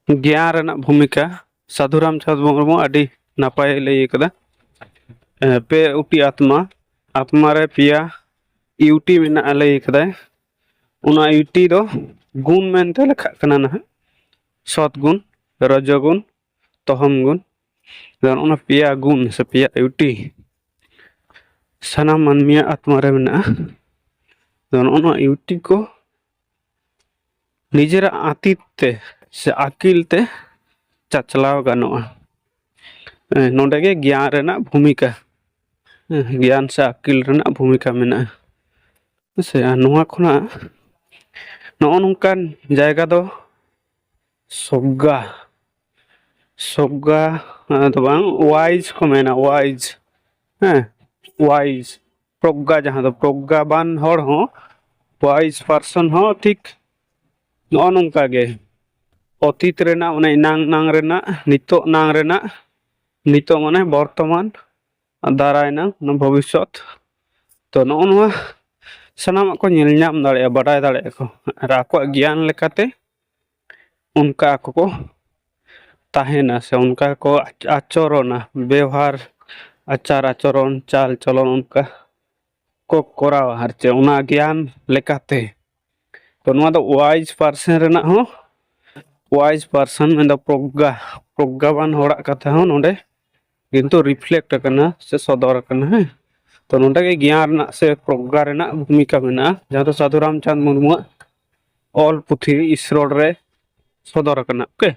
ज्ञान रना भूमिका साधु रामचंद्र मुर्मू अडी नापाय लई कदा पे उटी आत्मा आत्मा रे पिया यूटी मेना लई कदा उना यूटी दो गुण मेनते लेखा कना ना सतगुण रजगुण तहम गुण उना पिया गुण से पिया यूटी सना मानमिया आत्मा रे मेना उना यूटी को निजेरा आतीत ते से आकिल ते चाचलाव गानोआ नोंडे के ज्ञान रेना भूमिका ज्ञान से आकिल रेना भूमिका मेना से नोआ खुना नोआ नोंकान जायगा दो सोग्गा सोग्गा तो बांग वाइज को मेना वाइज वाइज प्रज्ञा जहां दो प्रज्ञावान हर हो वाइज पर्सन हो ठीक नोआ नोंका गे अतीत रेना उन्हें नांग नांग रेना नितो नांग रेना नितो माने वर्तमान दाराय ना भविष्यत तो नोआ सनाम को नेल नाम दाड़े बाडाय दाड़े को राको ज्ञान लेकाते उनका को ताहेना से उनका को आचरण व्यवहार आचार आचरण चाल चलन उनका को कोराव हरचे उना ज्ञान लेकाते तो नोआ दो वाइज पर्सन रेना हो वाइज पर्सन में द प्रज्ञा प्रज्ञावान होड़ा कथा हो नोडे किंतु रिफ्लेक्ट करना से सदर करना है तो नोडे के ज्ञान ना से प्रज्ञा रेना भूमिका मेना जहां तो साधु रामचंद्र मुर्मू ऑल पुथी इसरोड रे सदर करना ओके।